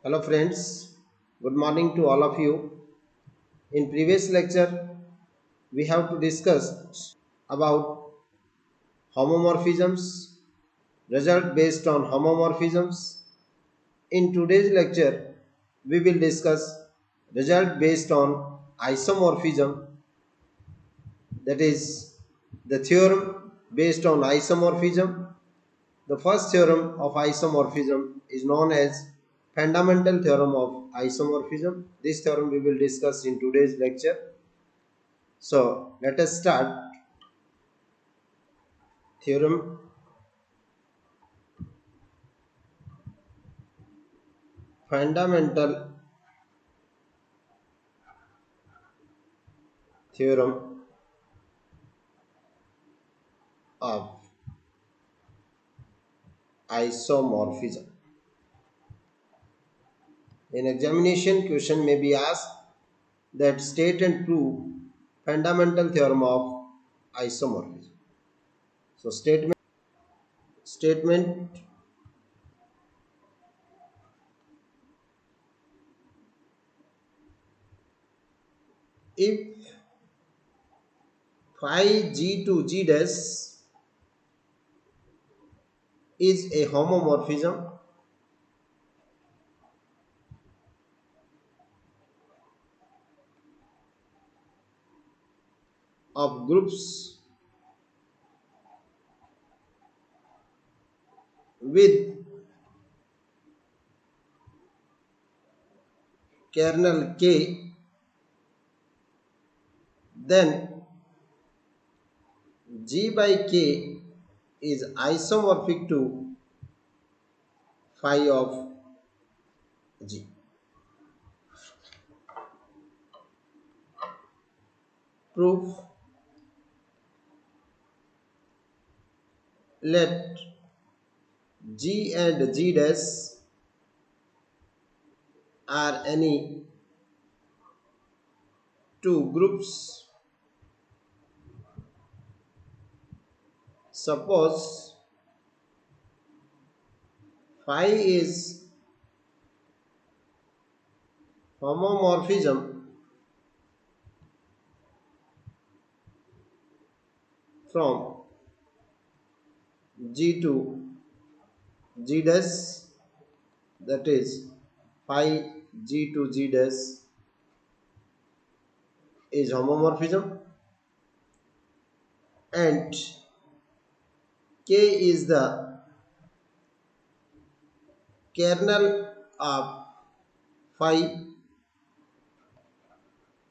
Hello friends, good morning to all of you. In previous lecture, we have to discuss about homomorphisms, result based on homomorphisms. In today's lecture, we will discuss result based on isomorphism, that is the theorem based on isomorphism. The first theorem of isomorphism is known as fundamental theorem of isomorphism. This theorem we will discuss in today's lecture. So let us start. Theorem fundamental theorem of isomorphism. In examination, question may be asked that state and prove fundamental theorem of isomorphism. So statement if phi g to g dash is a homomorphism of groups with kernel K, then G by K is isomorphic to phi of G. Proof: let G and G dash are any two groups. Suppose phi is homomorphism from G to G dash, that is phi G to G dash is homomorphism, and K is the kernel of phi,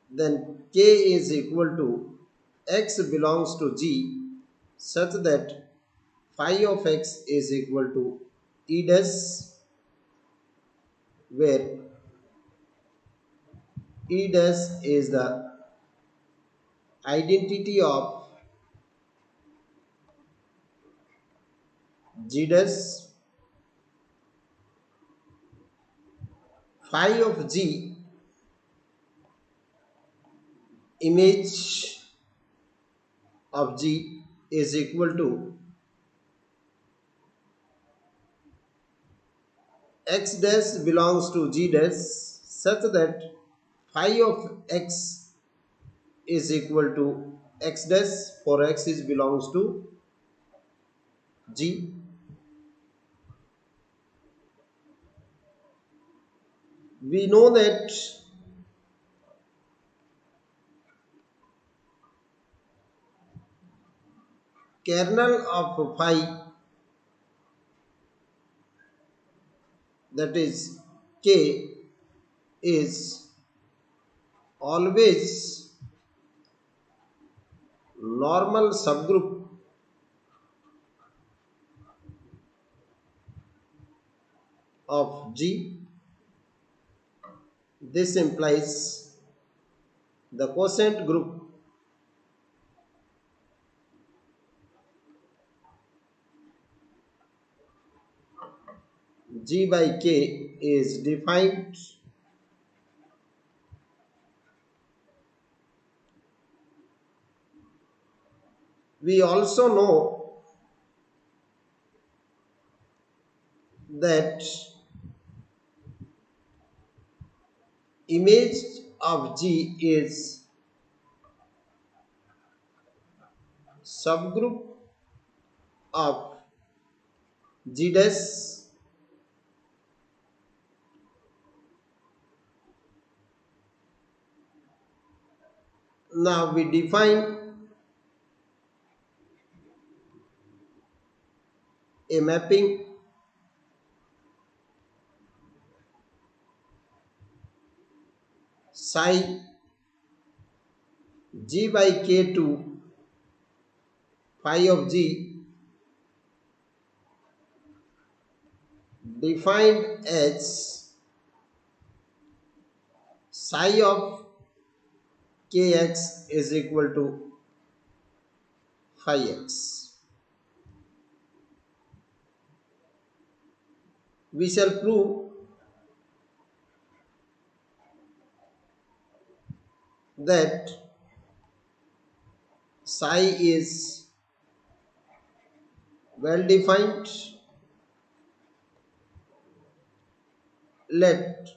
then K is equal to x belongs to G such that phi of x is equal to E dash, where E dash is the identity of G dash. Phi of G, image of G, is equal to x dash belongs to G dash such that phi of x is equal to x dash for x is belongs to G. We know that kernel of phi, that is K, is always normal subgroup of G. This implies the quotient group G by K is defined we also know that image of G is subgroup of G dash. Now we define a mapping psi G by K to phi of G defined as psi of Kx is equal to phi x. We shall prove that psi is well defined. Let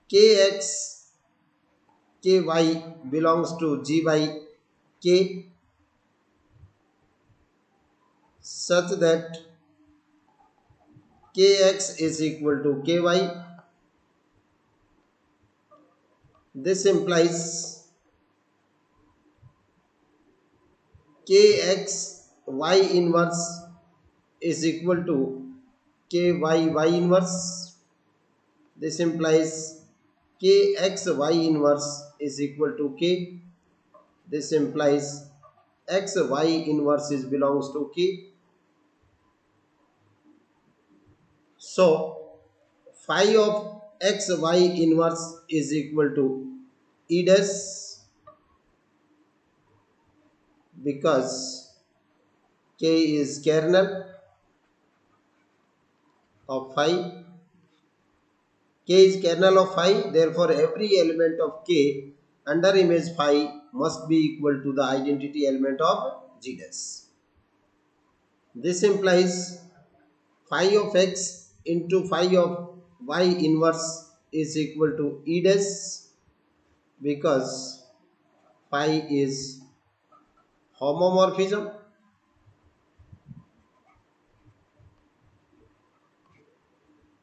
Kx Ky belongs to G by K such that Kx is equal to Ky. This implies Kx y inverse is equal to Ky y inverse. This implies Kx y inverse is equal to K. This implies x y inverse is belongs to K. So phi of x y inverse is equal to E dash because K is kernel of phi. K is kernel of phi, therefore every element of K under image phi must be equal to the identity element of G dash. This implies phi of x into phi of y inverse is equal to E dash because phi is homomorphism.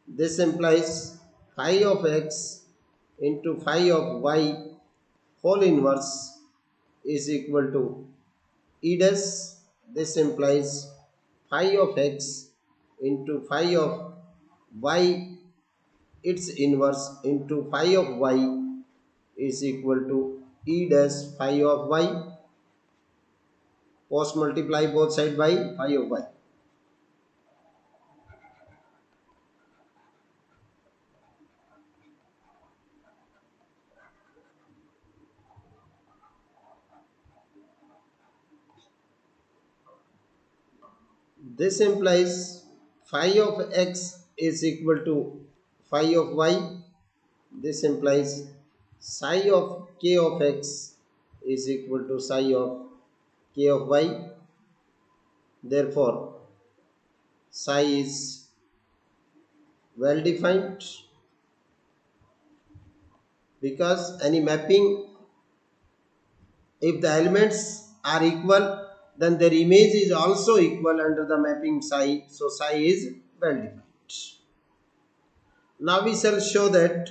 This implies phi of x into phi of y whole inverse is equal to E dash. This implies phi of x into phi of y its inverse into phi of y is equal to E dash phi of y. Post multiply both side by phi of y. This implies phi of x is equal to phi of y. This implies psi of k of x is equal to psi of k of y. Therefore, psi is well defined because any mapping, if the elements are equal, then their image is also equal under the mapping psi. So psi is well defined. Now we shall show that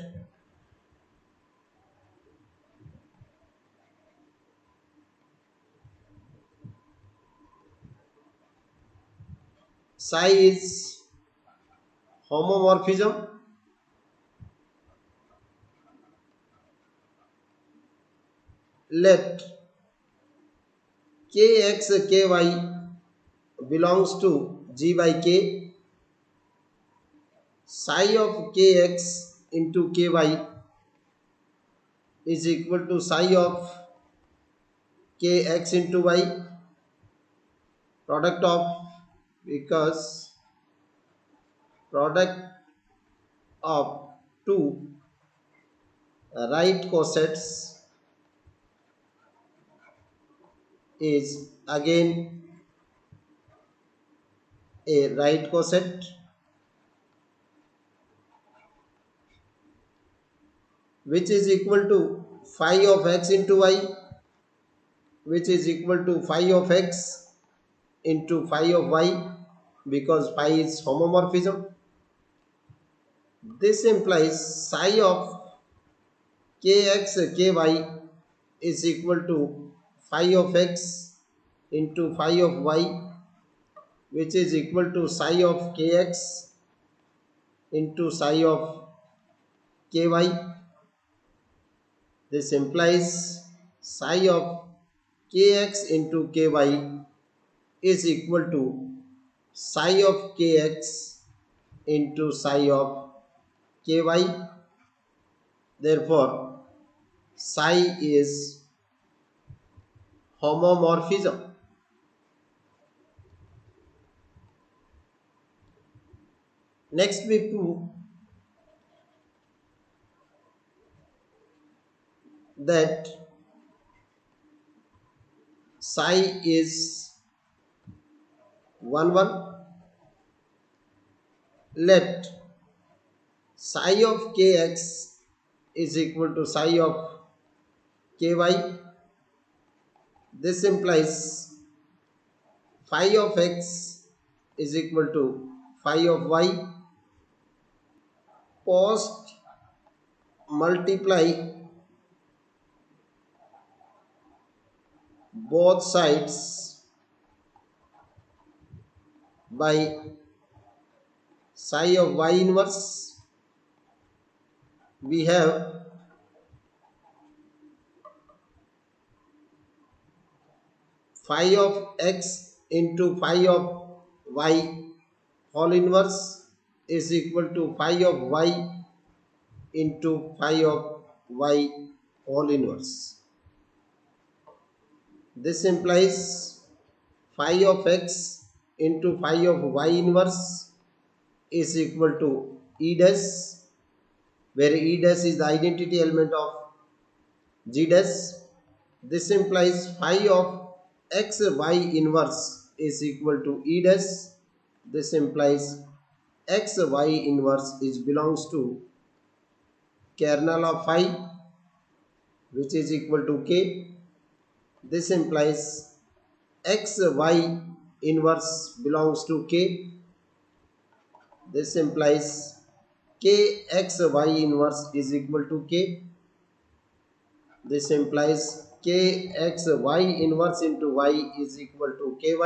psi is homomorphism. Let kx ky belongs to G by K. Psi of kx into ky is equal to psi of kx into y, product of, because product of two right cosets is again a right coset. which is equal to phi of x into y, which is equal to phi of x into phi of y, because phi is homomorphism. This implies psi of kx ky is equal to phi of x into phi of y, which is equal to psi of kx into psi of ky. This implies psi of kx into ky is equal to psi of kx into psi of ky. Therefore, psi is homomorphism. Next, we prove that psi is 1 1. Let psi of kx is equal to psi of ky. This implies phi of x is equal to phi of y. Post multiply both sides by psi of y inverse. We have phi of x into phi of y whole inverse is equal to phi of y into phi of y whole inverse. This implies phi of x into phi of y inverse is equal to e dash, where e dash is the identity element of g dash. This implies phi of x y inverse is equal to e dash. This implies x y inverse is belongs to kernel of phi, which is equal to k. This implies x y inverse belongs to k. This implies k x y inverse is equal to k. This implies k x y inverse into y is equal to ky.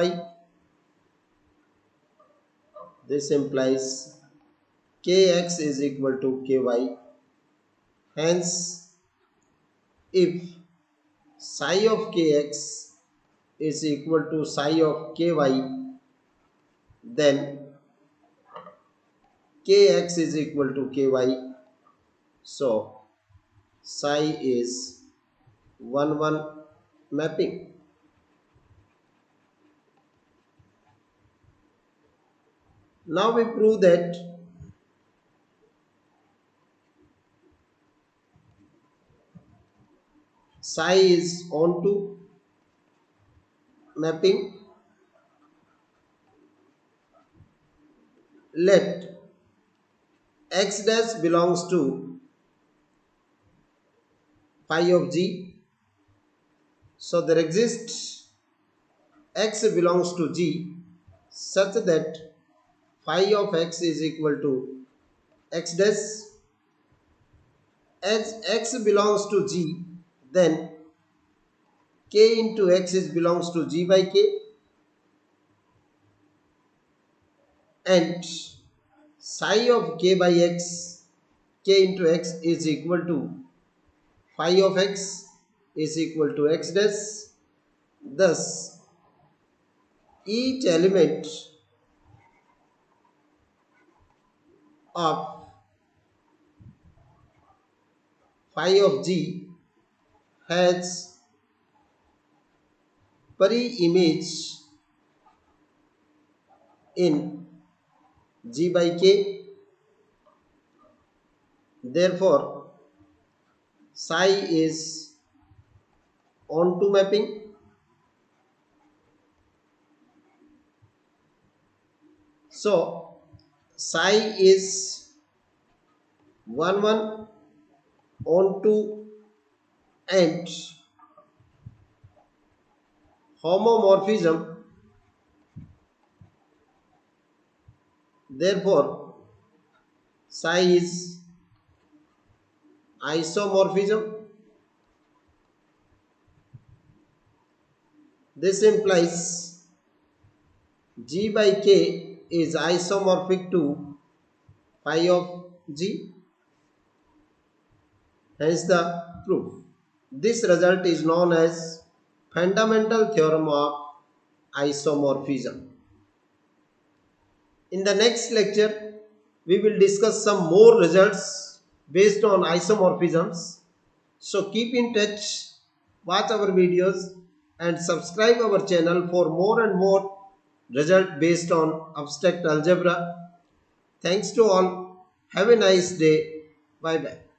This implies kx is equal to ky. Hence, if psi of kx is equal to psi of ky, then kx is equal to ky. So, psi is 1 1 mapping. Now we prove that psi is onto mapping. Let x dash belongs to phi of g. So there exists x belongs to g such that phi of x is equal to x dash. As x belongs to g, then k into x is belongs to g by k, and psi of k by x, k into x is equal to phi of x is equal to x dash. Thus, each element of phi of g has pre-image in g by k. Therefore, psi is onto mapping. So, psi is 1 1 on to end homomorphism. Therefore, psi is isomorphism. This implies G by K is isomorphic to phi of G. Hence the proof. This result is known as fundamental theorem of isomorphism. In the next lecture, we will discuss some more results based on isomorphisms. So keep in touch, watch our videos and subscribe our channel for more and more results based on abstract algebra. Thanks to all. Have a nice day. Bye bye.